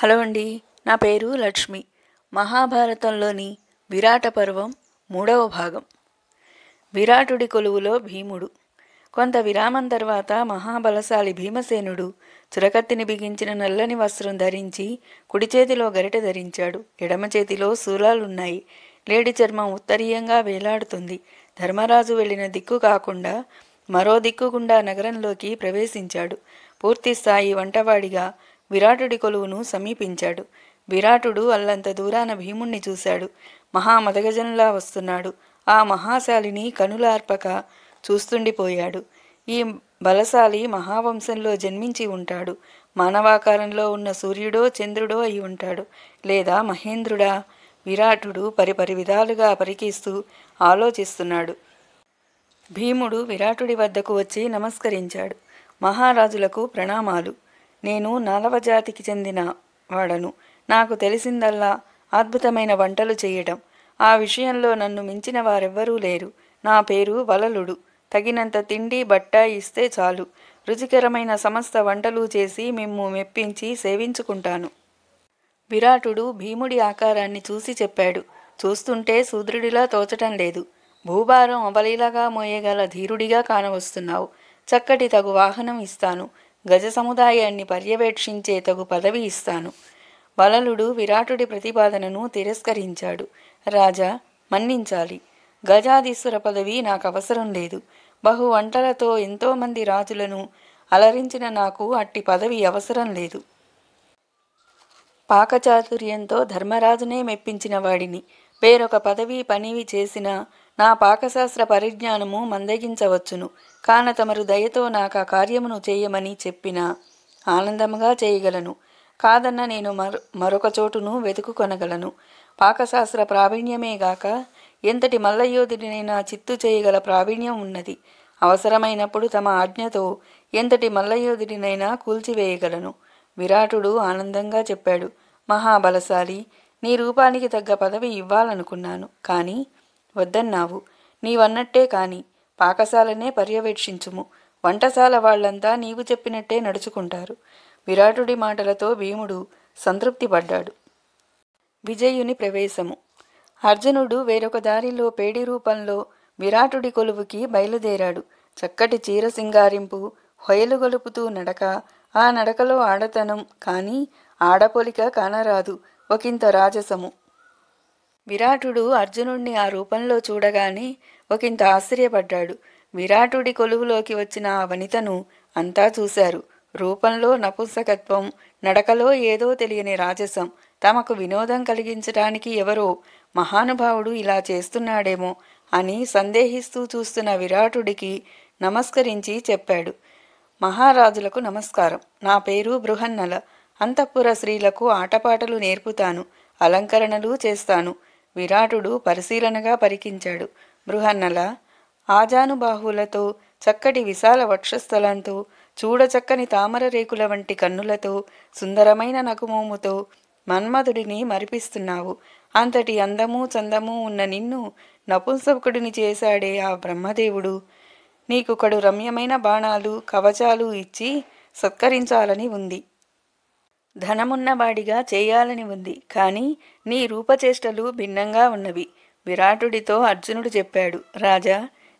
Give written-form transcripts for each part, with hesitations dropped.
Hello అండి. నా పేరు లక్ష్మి. మహాభారతంలోని విరాట పర్వం 3వ భాగం. విరాటుడి కొలువులో భీముడు. కొంత విరామం తర్వాత మహాబలశాలి భీమసేనుడు చురకత్తిని బిగించిన నల్లని వస్త్రం ధరించి కుడి చేతిలో గరిట ధరించాడు. ఎడమ చేతిలో శూలాలున్నాయి. లేడి చర్మం ఉత్తరీయంగా వేలాడుతుంది. ధర్మరాజు వెళ్ళిన దిక్కు కాకుండా మరో దిక్కు గుండా నగరంలోకి ప్రవేశించాడు. పూర్తిస్థాయి వంటవాడిగా విరాటుడి కొలువును సమీపించాడు. విరాటుడు అల్లంత దూరాన భీముణ్ణి చూశాడు. మహామదగజంలా వస్తున్నాడు. ఆ మహాశాలిని కనులార్పక చూస్తుండిపోయాడు. ఈ బలశాలి మహావంశంలో జన్మించి ఉంటాడు. మానవాకారంలో ఉన్న సూర్యుడో చంద్రుడో అయి ఉంటాడు, లేదా మహేంద్రుడా? విరాటుడు పరిపరి విధాలుగా పరికిస్తూ ఆలోచిస్తున్నాడు. భీముడు విరాటుడి వద్దకు వచ్చి నమస్కరించాడు. మహారాజులకు ప్రణామాలు. నేను 4వ జాతికి చెందిన వాడను. నాకు తెలిసిందల్లా అద్భుతమైన వంటలు చేయడం. ఆ విషయంలో నన్ను మించిన వారెవ్వరూ లేరు. నా పేరు వలలుడు. తగినంత తిండి బట్ట ఇస్తే చాలు. రుచికరమైన సమస్త వంటలు చేసి మిమ్ము మెప్పించి సేవించుకుంటాను. విరాటుడు భీముడి ఆకారాన్ని చూసి చెప్పాడు. చూస్తుంటే శూద్రుడిలా తోచటం లేదు. భూభారం అవలీలగా మోయగల ధీరుడిగా కానవస్తున్నావు. చక్కటి తగు వాహనం ఇస్తాను. గజ సముదాయాన్ని పర్యవేక్షించే తగు పదవి ఇస్తాను. వలలుడు విరాటుడి ప్రతిపాదనను తిరస్కరించాడు. రాజా, మన్నించాలి. గజాధీశ్వర పదవి నాకు అవసరం లేదు. బహు వంటలతో ఎంతోమంది రాజులను అలరించిన నాకు అట్టి పదవి అవసరం లేదు. పాకచాతుర్యంతో ధర్మరాజునే మెప్పించిన వాడిని. వేరొక పదవి పనివి చేసిన నా పాకశాస్త్ర పరిజ్ఞానము మందగించవచ్చును. కాన తమరు దయతో నాకు ఆ కార్యమును చేయమని చెప్పినా ఆనందముగా చేయగలను. కాదన్న నేను మరొక చోటును వెతుకుకొనగలను. పాకశాస్త్ర ప్రావీణ్యమేగాక ఎంతటి మల్లయోధుడినైనా చిత్తు చేయగల ప్రావీణ్యం ఉన్నది. అవసరమైనప్పుడు తమ ఆజ్ఞతో ఎంతటి మల్లయోధుడినైనా కూల్చివేయగలను. విరాటుడు ఆనందంగా చెప్పాడు. మహాబలశాలి, నీ రూపానికి తగ్గ పదవి ఇవ్వాలనుకున్నాను, కానీ వద్దన్నావు. నీవన్నట్టే కాని పాకశాలనే పర్యవేక్షించుము. వంటశాల వాళ్లంతా నీవు చెప్పినట్టే నడుచుకుంటారు. విరాటుడి మాటలతో భీముడు సంతృప్తి పడ్డాడు. విజయుని ప్రవేశము. అర్జునుడు వేరొక దారిలో పేడి రూపంలో విరాటుడి కొలువుకి బయలుదేరాడు. చక్కటి చీర సింగారింపు, హొయలు గొలుపుతూ నడక. ఆ నడకలో ఆడతనం కానీ ఆడపొలిక కానరాదు. ఒకంత రాజసము. విరాటుడు అర్జునుడిని ఆ రూపంలో చూడగానే ఒకంత ఆశ్చర్యపడ్డాడు. విరాటుడి కొలువులోకి వచ్చిన ఆ వనితను అంతా చూశారు. రూపంలో నపుంసకత్వం, నడకలో ఏదో తెలియని రాజసం. తమకు వినోదం కలిగించటానికి ఎవరో మహానుభావుడు ఇలా చేస్తున్నాడేమో అని సందేహిస్తూ చూస్తున్న విరాటుడికి నమస్కరించి చెప్పాడు. మహారాజులకు నమస్కారం. నా పేరు బృహన్నల. అంతఃపుర స్త్రీలకు ఆటపాటలు నేర్పుతాను, అలంకరణలు చేస్తాను. విరాటుడు పరిశీలనగా పరికించాడు. బృహన్నల, ఆజానుబాహులతో, చక్కటి విశాల వక్షస్థలంతో, చూడచక్కని తామర రేకుల వంటి కన్నులతో, సుందరమైన నకుమోముతో మన్మధుడిని మరిపిస్తున్నావు. అంతటి అందము చందము ఉన్న నిన్ను నపుంసకుడిని చేశాడే ఆ బ్రహ్మదేవుడు. నీకు కడు రమ్యమైన బాణాలు కవచాలు ఇచ్చి సత్కరించాలని ఉంది. ధనమున్నవాడిగా చేయాలని ఉంది. కానీ నీ రూపచేష్టలు భిన్నంగా ఉన్నవి. విరాటుడితో అర్జునుడు చెప్పాడు. రాజా,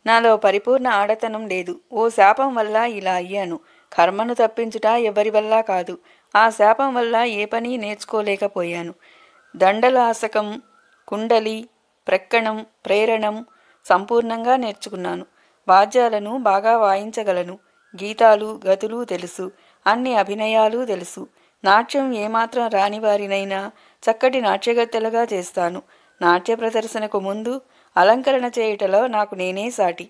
నాలో పరిపూర్ణ ఆడతనం లేదు. ఓ శాపం వల్ల ఇలా అయ్యాను. కర్మను తప్పించుట ఎవరి వల్ల కాదు. ఆ శాపం వల్ల ఏ పని నేర్చుకోలేకపోయాను. దండలాసకం, కుండలి, ప్రక్కణం, ప్రేరణం సంపూర్ణంగా నేర్చుకున్నాను. వాద్యాలను బాగా వాయించగలను. గీతాలు గతులు తెలుసు. అన్ని అభినయాలు తెలుసు. నాట్యం ఏమాత్రం రానివారినైనా చక్కటి నాట్యగత్తెలుగా చేస్తాను. నాట్య ప్రదర్శనకు ముందు అలంకరణ చేయుటలో నాకు నేనే సాటి.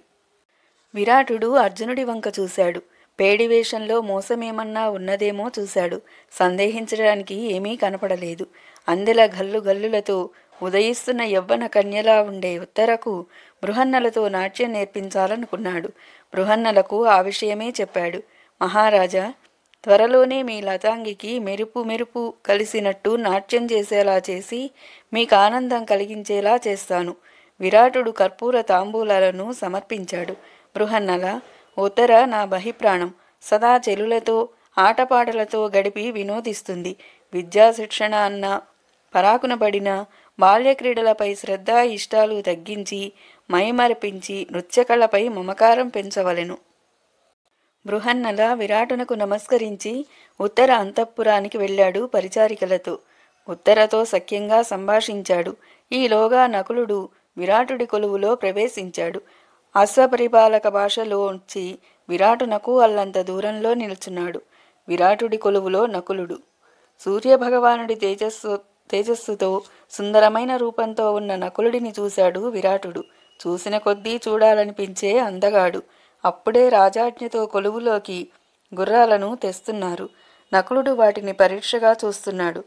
విరాటుడు అర్జునుడి వంక చూశాడు. పేడివేషంలో మోసమేమన్నా ఉన్నదేమో చూశాడు. సందేహించడానికి ఏమీ కనపడలేదు. అందెల గల్లు గల్లులతో ఉదయిస్తున్న యవ్వన కన్యలా ఉండే ఉత్తరకు బృహన్నలతో నాట్యం నేర్పించాలనుకున్నాడు. బృహన్నలకు ఆ విషయమే చెప్పాడు. మహారాజా, త్వరలోనే మీ లతాంగికి మెరుపు మెరుపు కలిసినట్టు నాట్యం చేసేలా చేసి మీకు ఆనందం కలిగించేలా చేస్తాను. విరాటుడు కర్పూర తాంబూలాలను సమర్పించాడు. బృహన్నల, ఉత్తర నా బహిప్రాణం. సదా చెలులతో ఆటపాటలతో గడిపి వినోదిస్తుంది. విద్యాశిక్షణ అన్న పరాకున పడిన బాల్యక్రీడలపై శ్రద్ధ ఇష్టాలు తగ్గించి మైమరపించి నృత్యకళపై మమకారం పెంచవలెను. బృహన్నల విరాటునకు నమస్కరించి ఉత్తర అంతఃపురానికి వెళ్ళాడు పరిచారికలతో. ఉత్తరతో సఖ్యంగా సంభాషించాడు. ఈలోగా నకులుడు విరాటుడి కొలువులో ప్రవేశించాడు. అశ్వపరిపాలక భాషలోంచి విరాటునకు అల్లంత దూరంలో నిల్చున్నాడు. విరాటుడి కొలువులో నకులుడు. సూర్యభగవానుడి తేజస్సుతో సుందరమైన రూపంతో ఉన్న నకులుడిని చూశాడు విరాటుడు. చూసిన కొద్దీ చూడాలనిపించే అందగాడు. అప్పుడే రాజాజ్ఞతో కొలువులోకి గుర్రాలను తెస్తున్నారు. నకులుడు వాటిని పరీక్షగా చూస్తున్నాడు.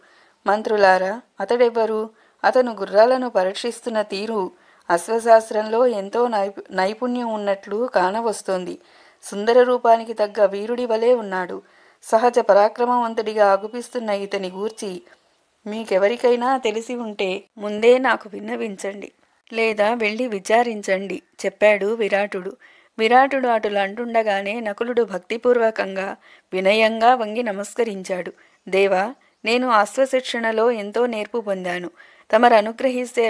మంత్రులారా, అతడెవ్వరు? అతను గుర్రాలను పరీక్షిస్తున్న తీరు అశ్వశాస్త్రంలో ఎంతో నైపుణ్యం ఉన్నట్లు కానవస్తోంది. సుందర రూపానికి తగ్గ వీరుడి వలె ఉన్నాడు. సహజ పరాక్రమవంతుడిగా అగుపిస్తున్న ఇతని గూర్చి మీకెవరికైనా తెలిసి ఉంటే ముందే నాకు విన్నవించండి, లేదా వెళ్ళి విచారించండి చెప్పాడు విరాటుడు. విరాటుడు అటులంటుండగానే నకులుడు భక్తిపూర్వకంగా వినయంగా వంగి నమస్కరించాడు. దేవా, నేను అశ్వశిక్షణలో ఎంతో నేర్పు పొందాను. తమరు అనుగ్రహిస్తే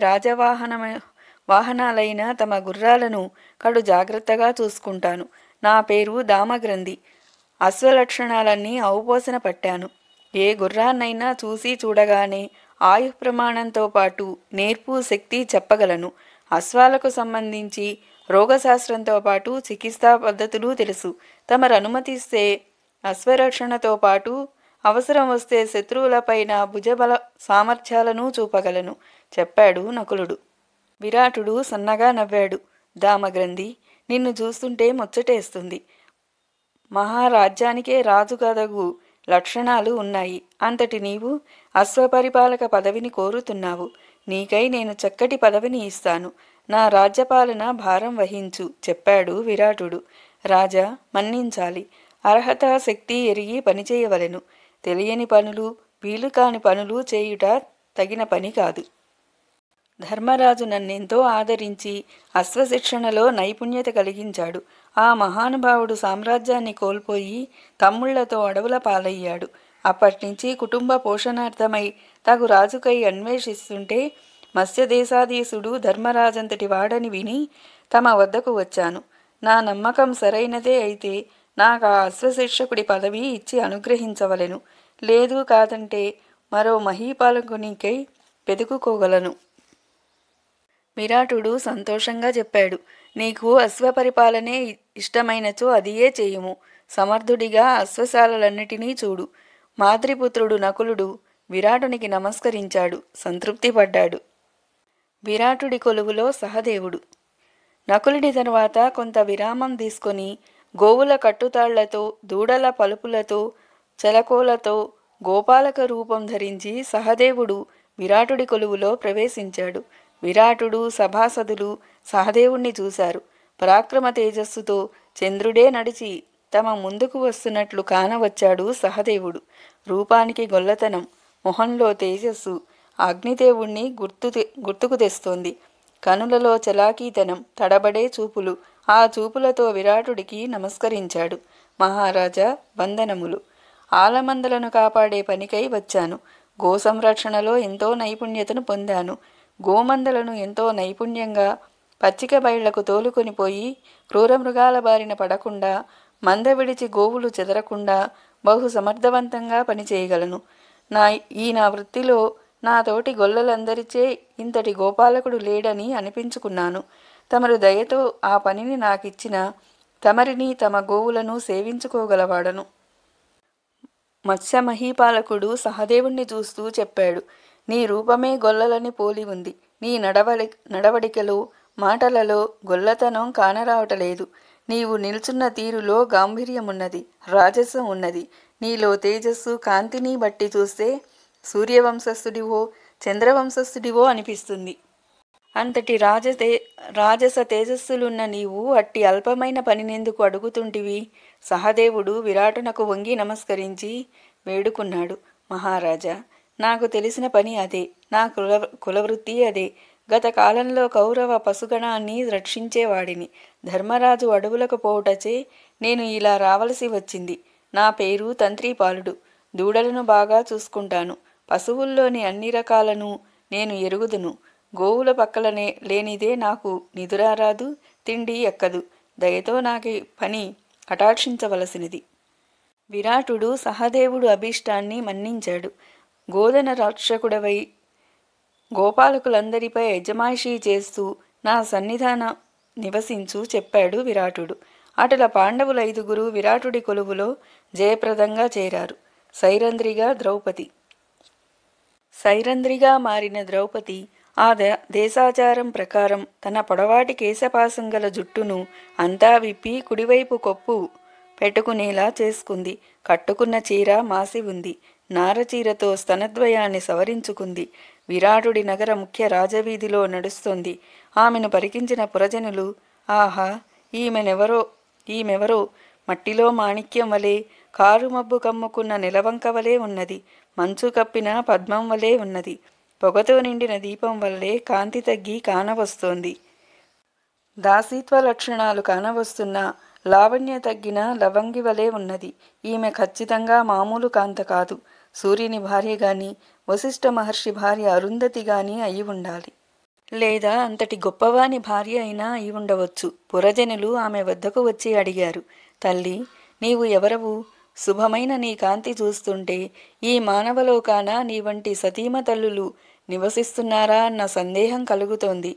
వాహనాలైన తమ గుర్రాలను కడు జాగ్రత్తగా చూసుకుంటాను. నా పేరు దామగ్రంథి. అశ్వలక్షణాలన్నీ అవపోసన పట్టాను. ఏ గుర్రాన్నైనా చూసి చూడగానే ఆయుః ప్రమాణంతో పాటు నేర్పు శక్తి చెప్పగలను. అశ్వాలకు సంబంధించి రోగశాస్త్రంతో పాటు చికిత్సా పద్ధతులు తెలుసు. తమరు అనుమతిస్తే అశ్వరక్షణతో పాటు అవసరం వస్తే శత్రువులపైన భుజబల సామర్థ్యాలను చూపగలను చెప్పాడు నకులుడు. విరాటుడు సన్నగా నవ్వాడు. దామగ్రంథి, నిన్ను చూస్తుంటే ముచ్చటేస్తుంది. మహారాజ్యానికే రాజుగదగు లక్షణాలు ఉన్నాయి. అంతటి నీవు అశ్వపరిపాలక పదవిని కోరుతున్నావు. నీకై నేను చక్కటి పదవిని ఇస్తాను. నా రాజ్యపాలన భారం వహించు చెప్పాడు విరాటుడు. రాజా, మన్నించాలి. అర్హత శక్తి ఎరిగి పనిచేయవలెను. తెలియని పనులు, వీలు కాని పనులు చేయుట తగిన పని కాదు. ధర్మరాజు నన్నెంతో ఆదరించి అశ్వశిక్షణలో నైపుణ్యత కలిగించాడు. ఆ మహానుభావుడు సామ్రాజ్యాన్ని కోల్పోయి తమ్ముళ్లతో అడవుల పాలయ్యాడు. అప్పటినుంచి కుటుంబ పోషణార్థమై తగు రాజుకై అన్వేషిస్తుంటే మత్స్యదేశాధీశుడు ధర్మరాజంతటి వాడని విని తమ వద్దకు వచ్చాను. నా నమ్మకం సరైనదే అయితే నాకు ఆ అశ్వశిక్షకుడి పదవి ఇచ్చి అనుగ్రహించవలెను. లేదు కాదంటే మరో మహీపాలకునికై వెతుకుకోగలను. విరాటుడు సంతోషంగా చెప్పాడు. నీకు అశ్వపరిపాలనే ఇష్టమైనచో అదియే చేయుము. సమర్థుడిగా అశ్వశాలలన్నిటినీ చూడు. మాద్రిపుత్రుడు నకులుడు విరాటునికి నమస్కరించాడు. సంతృప్తి పడ్డాడు. విరాటుడి కొలువులో సహదేవుడు. నకులుడి తర్వాత కొంత విరామం తీసుకొని గోవుల కట్టుతాళ్లతో, దూడల పలుపులతో, చెలకోలతో గోపాలక రూపం ధరించి సహదేవుడు విరాటుడి కొలువులో ప్రవేశించాడు. విరాటుడు, సభాసదులు సహదేవుణ్ణి చూశారు. పరాక్రమ తేజస్సుతో చంద్రుడే నడిచి తమ ముందుకు వస్తున్నట్లు కానవచ్చాడు సహదేవుడు. రూపానికి గొల్లతనం, మొహంలో తేజస్సు అగ్నిదేవుణ్ణి గుర్తుకు తెస్తోంది. కనులలో చలాకీతనం, తడబడే చూపులు. ఆ చూపులతో విరాటుడికి నమస్కరించాడు. మహారాజా, వందనములు. ఆలమందలను కాపాడే పనికై వచ్చాను. గో సంరక్షణలో ఎంతో నైపుణ్యతను పొందాను. గోమందలను ఎంతో నైపుణ్యంగా పచ్చిక బయళ్లకు తోలుకొని పోయి క్రూరమృగాల బారిన పడకుండా, మంద విడిచి గోవులు చెదరకుండా బహు సమర్థవంతంగా పనిచేయగలను. నా వృత్తిలో నా తోటి గొల్లలందరిచే ఇంతటి గోపాలకుడు లేడని అనిపించుకున్నాను. తమరు దయతో ఆ పనిని నాకిచ్చిన తమరిని, తమ గోవులను సేవించుకోగలవాడను. మత్స్యమహీపాలకుడు సహదేవుణ్ణి చూస్తూ చెప్పాడు. నీ రూపమే గొల్లలని పోలి ఉంది. నీ నడవడికలో, మాటలలో గొల్లతనం కానరావటలేదు. నీవు నిల్చున్న తీరులో గాంభీర్యమున్నది, రాజసం ఉన్నది. నీలో తేజస్సు, కాంతిని బట్టి చూస్తే సూర్యవంశస్థుడివో చంద్రవంశస్థుడివో అనిపిస్తుంది. అంతటి రాజస తేజస్సులున్న నీవు అట్టి అల్పమైన పనినెందుకు అడుగుతుంటివి? సహదేవుడు విరాటునకు వంగి నమస్కరించి వేడుకున్నాడు. మహారాజా, నాకు తెలిసిన పని అదే. నా కులవృత్తి అదే. గత కాలంలో కౌరవ పశుగణాన్ని రక్షించేవాడిని. ధర్మరాజు అడవులకు పోవుటచే నేను ఇలా రావలసి వచ్చింది. నా పేరు తంత్రీపాలుడు. దూడలను బాగా చూసుకుంటాను. పశువుల్లోని అన్ని రకాలను నేను ఎరుగుదును. గోవుల పక్కలనే లేనిదే నాకు నిదురారాదు, తిండి ఎక్కదు. దయతో నాకి పని కటాక్షించవలసినది. విరాటుడు సహదేవుడు అభీష్టాన్ని మన్నించాడు. గోధన రక్షకుడవై గోపాలకులందరిపై యజమాయిషీ చేస్తూ నా సన్నిధాన నివసించు చెప్పాడు విరాటుడు. అటుల పాండవుల 5గురు విరాటుడి కొలువులో జయప్రదంగా చేరారు. సైరంధ్రిగా మారిన ద్రౌపది ఆ దేశాచారం ప్రకారం తన పొడవాటి కేశపాసం గల జుట్టును అంతా విప్పి కుడివైపు కొప్పు పెట్టుకునేలా చేసుకుంది. కట్టుకున్న చీర మాసి ఉంది. నారచీరతో స్తనద్వయాన్ని సవరించుకుంది. విరాటుడి నగర ముఖ్య రాజవీధిలో నడుస్తుంది. ఆమెను పరికించిన పురజనులు, ఆహా, ఈమెవరో మట్టిలో మాణిక్యం వలె, కారు మబ్బు కమ్ముకున్న నెలవంక వలె ఉన్నది. మంచు కప్పిన పద్మం వలె ఉన్నది. పొగతో నిండిన దీపం వల్లే కాంతి తగ్గి కానవస్తోంది. దాసీత్వ లక్షణాలు కానవస్తున్న లావణ్య తగ్గిన లవంగి వలె ఉన్నది. ఈమె ఖచ్చితంగా మామూలు కాంత కాదు. సూర్యుని భార్య గాని, వశిష్ఠ మహర్షి భార్య అరుంధతి గాని అయి ఉండాలి. లేదా అంతటి గొప్పవాని భార్య అయినా అయి ఉండవచ్చు. పురజనులు ఆమె వద్దకు వచ్చి అడిగారు, తల్లి, నీవు ఎవరవు? శుభమైన నీ కాంతి చూస్తుంటే ఈ మానవలోకాన నీ వంటి సతీమ తల్లులు నివసిస్తున్నారా అన్న సందేహం కలుగుతోంది.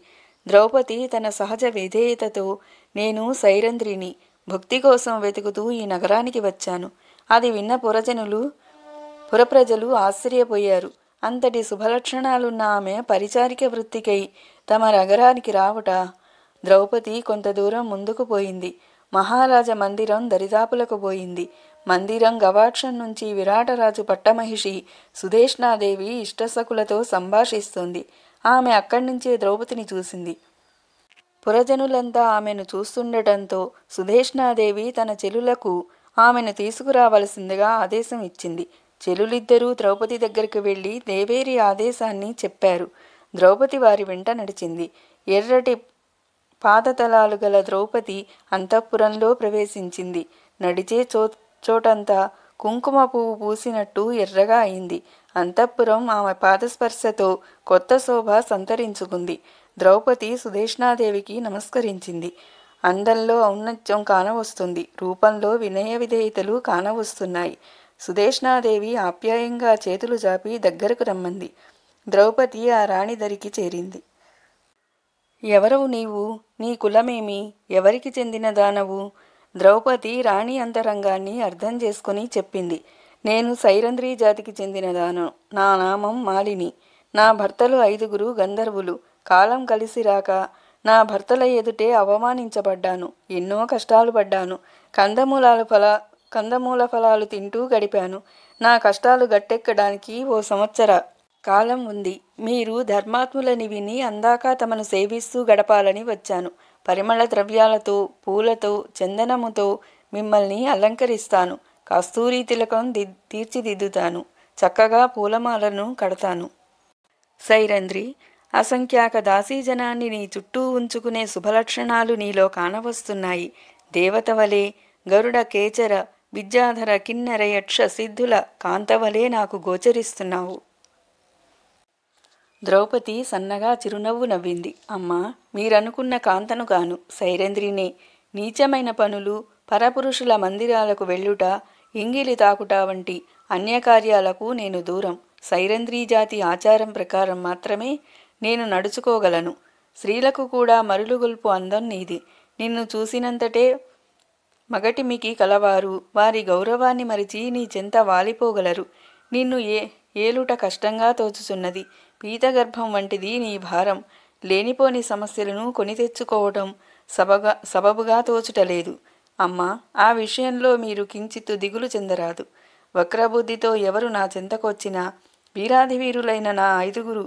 ద్రౌపది తన సహజ విధేయతతో, నేను సైరంధ్రిని, భక్తి కోసం వెతుకుతూ ఈ నగరానికి వచ్చాను. అది విన్న పురప్రజలు ఆశ్చర్యపోయారు. అంతటి శుభలక్షణాలున్న ఆమె పరిచారిక వృత్తికై తమ నగరానికి రావుట. ద్రౌపది కొంత దూరం ముందుకు పోయింది. మహారాజ మందిరం దరిదాపులకు పోయింది. మందిరం గవాక్షం నుంచి విరాటరాజు పట్టమహిషి సుదేష్ణాదేవి ఇష్టసకులతో సంభాషిస్తోంది. ఆమె అక్కడి నుంచే ద్రౌపదిని చూసింది. పురజనులంతా ఆమెను చూస్తుండటంతో సుదేష్ణాదేవి తన చెలులకు ఆమెను తీసుకురావలసిందిగా ఆదేశం ఇచ్చింది. చెలులిద్దరూ ద్రౌపది దగ్గరికి వెళ్ళి దేవేరి ఆదేశాన్ని చెప్పారు. ద్రౌపది వారి వెంట నడిచింది. ఎర్రటి పాదతలాలు గల ద్రౌపది అంతఃపురంలో ప్రవేశించింది. నడిచే చోటంతా కుంకుమ పువ్వు పూసినట్టు ఎర్రగా అయింది. అంతఃపురం ఆమె పాదస్పర్శతో కొత్త శోభ సంతరించుకుంది. ద్రౌపది సుదేష్ణాదేవికి నమస్కరించింది. అందంలో ఔన్నత్యం కానవస్తుంది. రూపంలో వినయ విధేయతలు కానవస్తున్నాయి. సుదేష్ణాదేవి ఆప్యాయంగా చేతులు జాపి దగ్గరకు రమ్మంది. ద్రౌపది ఆ రాణి దరికి చేరింది. ఎవరవు నీవు? నీ కులమేమి? ఎవరికి చెందిన దానవు? ద్రౌపది రాణి అంతరంగాన్ని అర్థం చేసుకుని చెప్పింది. నేను సైరంధ్రీ జాతికి చెందినదాను. నా నామం మాలిని. నా భర్తలు 5గురు గంధర్వులు. కాలం కలిసి రాక నా భర్తల ఎదుటే అవమానించబడ్డాను. ఎన్నో కష్టాలు పడ్డాను. కందమూల ఫలాలు తింటూ గడిపాను. నా కష్టాలు గట్టెక్కడానికి ఓ సంవత్సర కాలం ఉంది. మీరు ధర్మాత్ములని విని అందాక తమను సేవిస్తూ గడపాలని వచ్చాను. పరిమళ ద్రవ్యాలతో, పూలతో, చందనముతో మిమ్మల్ని అలంకరిస్తాను. కస్తూరి తిలకం తీర్చిదిద్దుతాను. చక్కగా పూలమాలను కడతాను. సైరంధ్రి, అసంఖ్యాక దాసీజనాన్ని నీ చుట్టూ ఉంచుకునే శుభలక్షణాలు నీలో కానవస్తున్నాయి. దేవతవలే, గరుడ కేచర విద్యాధర కిన్నెర యక్ష సిద్ధుల కాంతవలే నాకు గోచరిస్తున్నావు. ద్రౌపది సన్నగా చిరునవ్వు నవ్వింది. అమ్మా, మీరనుకున్న కాంతను కాను, సైరంధ్రినే. నీచమైన పనులు, పరపురుషుల మందిరాలకు వెళ్ళుట, ఎంగిలి తాకుట వంటి అన్యకార్యాలకు నేను దూరం. సైరంధ్రీ జాతి ఆచారం ప్రకారం మాత్రమే నేను నడుచుకోగలను. స్త్రీలకు కూడా మరులుగొల్పు అందం నీది. నిన్ను చూసినంతటే మగటిమికి కలవారు వారి గౌరవాన్ని మరిచి నీ చెంత వాలిపోగలరు. నిన్ను ఏలుట కష్టంగా తోచుచున్నది. పీతగర్భం వంటిది నీ భారం. లేనిపోని సమస్యలను కొని తెచ్చుకోవటం సబబుగా తోచుటలేదు. అమ్మా, ఆ విషయంలో మీరు కించిత్తు దిగులు చెందరాదు. వక్రబుద్ధితో ఎవరు నా చెంతకొచ్చినా వీరాధివీరులైన నా 5గురు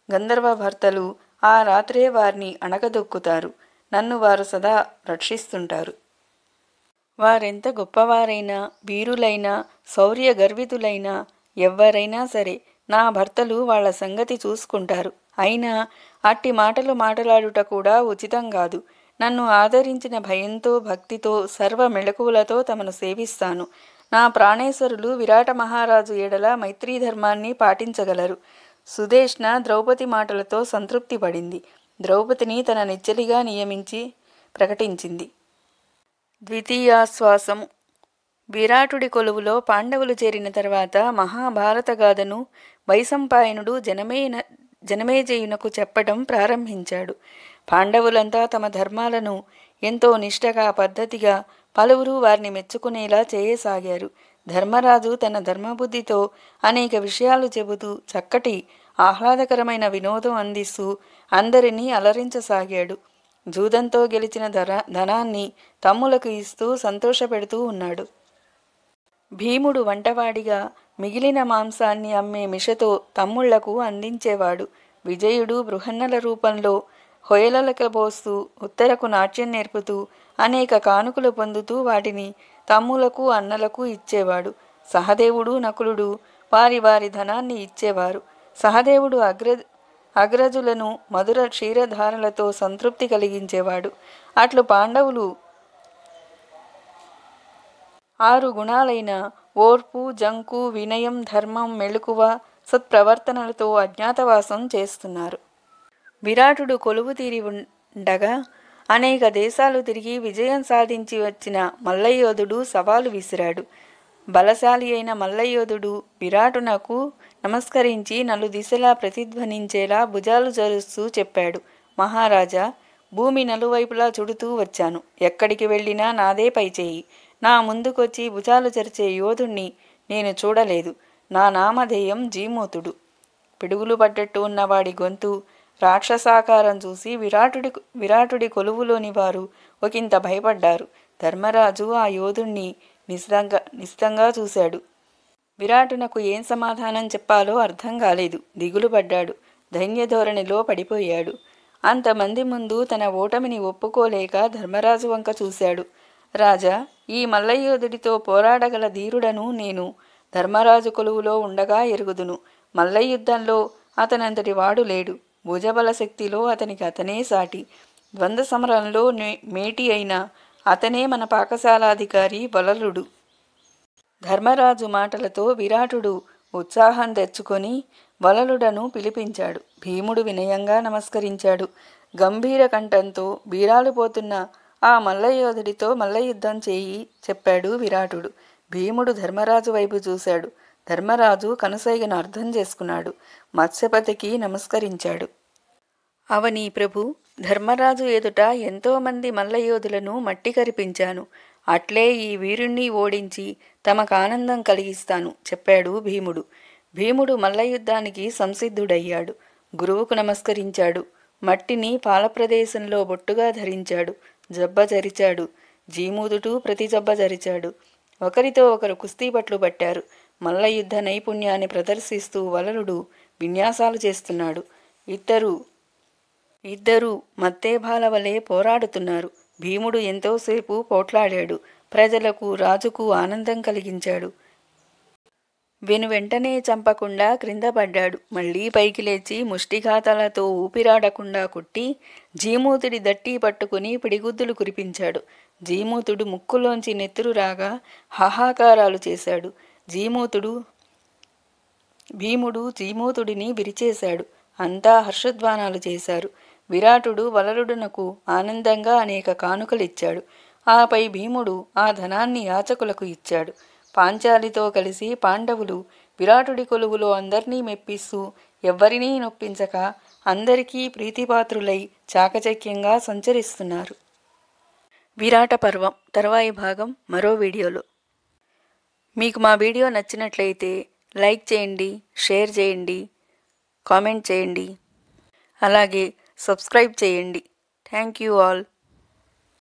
గంధర్వ భర్తలు ఆ రాత్రే వారిని అణగదొక్కుతారు. నన్ను వారు సదా రక్షిస్తుంటారు. వారెంత గొప్పవారైనా, వీరులైనా, శౌర్య గర్వితులైనా, ఎవ్వరైనా సరే నా భర్తలు వాళ్ల సంగతి చూసుకుంటారు. అయినా అట్టి మాటలు మాట్లాడుట కూడా ఉచితం కాదు. నన్ను ఆదరించిన భయంతో, భక్తితో, సర్వ మెళకువలతో తమను సేవిస్తాను. నా ప్రాణేశ్వరులు విరాట మహారాజు ఎడల మైత్రీ ధర్మాన్ని పాటించగలరు. సుదేష్ణ ద్రౌపది మాటలతో సంతృప్తి పడింది. ద్రౌపదిని తన నెచ్చెలిగా నియమించి ప్రకటించింది. ద్వితీయాశ్వాసము. విరాటుడి కొలువులో పాండవులు చేరిన తర్వాత మహాభారత గాథను వైశంపాయనుడు జనమేజయునకు చెప్పటం ప్రారంభించాడు. పాండవులంతా తమ ధర్మాలను ఎంతో నిష్ఠగా పద్ధతిగా పలువురు వారిని మెచ్చుకునేలా చేయసాగారు. ధర్మరాజు తన ధర్మబుద్ధితో అనేక విషయాలు చెబుతూ చక్కటి ఆహ్లాదకరమైన వినోదం అందిస్తూ అందరినీ అలరించసాగాడు. జూదంతో గెలిచిన ధనాన్ని తమ్ములకు ఇస్తూ సంతోషపెడుతూ ఉన్నాడు. భీముడు వంటవాడిగా మిగిలిన మాంసాన్ని అమ్మే మిషతో తమ్ముళ్లకు అందించేవాడు. విజయుడు బృహన్నల రూపంలో హొయలలకబోస్తూ ఉత్తరకు నాట్యం నేర్పుతూ అనేక కానుకలు పొందుతూ వాటిని తమ్ములకు అన్నలకు ఇచ్చేవాడు. సహదేవుడు నకులుడు వారి వారి ధనాన్ని ఇచ్చేవారు. సహదేవుడు అగ్రజులను మధుర క్షీరధారలతో సంతృప్తి కలిగించేవాడు. అట్లు పాండవులు 6 గుణాలైన ఓర్పు, జంకు, వినయం, ధర్మం, మెళుకువ, సత్ప్రవర్తనలతో అజ్ఞాతవాసం చేస్తున్నారు. విరాటుడు కొలువు తీరి ఉండగా అనేక దేశాలు తిరిగి విజయం సాధించి వచ్చిన మల్లయోధుడు సవాలు విసిరాడు. బలశాలి అయిన మల్లయోధుడు విరాటునకు నమస్కరించి నలుదిశలా ప్రతిధ్వనించేలా భుజాలు జరుస్తూ చెప్పాడు. మహారాజా, భూమి నలువైపులా చుడుతూ వచ్చాను. ఎక్కడికి వెళ్ళినా నాదే పైచేయి. నా ముందుకొచ్చి భుజాలు చరిచే యోధుణ్ణి నేను చూడలేదు. నా నామధేయం జీమూతుడు. పిడుగులు పడ్డట్టు ఉన్నవాడి గొంతు, రాక్షసాకారం చూసి విరాటుడి కొలువులోని వారు ఒకంత భయపడ్డారు. ధర్మరాజు ఆ యోధుణ్ణి నిశితంగా చూశాడు. విరాటునకు ఏం సమాధానం చెప్పాలో అర్థం కాలేదు. దిగులు పడ్డాడు. ధైర్యధోరణిలో పడిపోయాడు. అంతమంది ముందు తన ఓటమిని ఒప్పుకోలేక ధర్మరాజు వంక చూశాడు. రాజా, ఈ మల్లయోధుడితో పోరాడగల ధీరుడను నేను ధర్మరాజు కొలువులో ఉండగా ఎరుగుదును. మల్లయుద్ధంలో అతనంతటి వాడు లేడు. భుజబల శక్తిలో అతనికి అతనే సాటి. ద్వంద్వ సమరంలో మేటి అయిన అతనే మన పాకశాలాధికారి వలలుడు. ధర్మరాజు మాటలతో విరాటుడు ఉత్సాహం తెచ్చుకొని వలలుడను పిలిపించాడు. భీముడు వినయంగా నమస్కరించాడు. గంభీర కంఠంతో బీరాలు పోతున్న ఆ మల్లయోధుడితో మల్లయుద్ధం చేయి చెప్పాడు విరాటుడు. భీముడు ధర్మరాజు వైపు చూశాడు. ధర్మరాజు కనుసైగను అర్థం చేసుకున్నాడు. మత్స్యపతికి నమస్కరించాడు. అవనీ ప్రభు, ధర్మరాజు ఎదుట ఎంతోమంది మల్లయోధులను మట్టి కరిపించాను. అట్లే ఈ వీరుణ్ణి ఓడించి తమకు ఆనందం కలిగిస్తాను చెప్పాడు భీముడు. భీముడు మల్లయుద్ధానికి సంసిద్ధుడయ్యాడు. గురువుకు నమస్కరించాడు. మట్టిని పాలప్రదేశంలో బొట్టుగా ధరించాడు. జబ్బ జరిచాడు. జీమూదుడు ప్రతి జబ్బ జరిచాడు. ఒకరితో ఒకరు కుస్తీపట్లు పట్టారు. మల్లయుద్ధ నైపుణ్యాన్ని ప్రదర్శిస్తూ వలలుడు విన్యాసాలు చేస్తున్నాడు. ఇద్దరూ మత్తేభాల వలె పోరాడుతున్నారు. భీముడు ఎంతోసేపు పోట్లాడాడు. ప్రజలకు రాజుకు ఆనందం కలిగించాడు. వెంటనే చంపకుండా క్రింద పడ్డాడు. మళ్లీ పైకి లేచి ముష్టిఘాతాలతో ఊపిరాడకుండా కొట్టి జీమూతుడి దట్టి పట్టుకుని పిడిగుద్దులు కురిపించాడు. జీమూతుడు ముక్కులోంచి నెత్తురు రాగా హాహాకారాలు చేశాడు. భీముడు జీమూతుడిని విరిచేశాడు. అంతా హర్షధ్వానాలు చేశారు. విరాటుడు వలలుడునకు ఆనందంగా అనేక కానుకలిచ్చాడు. ఆపై భీముడు ఆ ధనాన్ని యాచకులకు ఇచ్చాడు. పాంచాలితో కలిసి పాండవులు విరాటుడి కొలువులో అందర్నీ మెప్పిస్తూ ఎవ్వరినీ నొప్పించక అందరికీ ప్రీతిపాత్రులై చాకచక్యంగా సంచరిస్తున్నారు. విరాట పర్వం తర్వాయి భాగం మరో వీడియోలో. మీకు మా వీడియో నచ్చినట్లయితే లైక్ చేయండి, షేర్ చేయండి, కామెంట్ చేయండి, అలాగే సబ్స్క్రైబ్ చేయండి. Thank you all.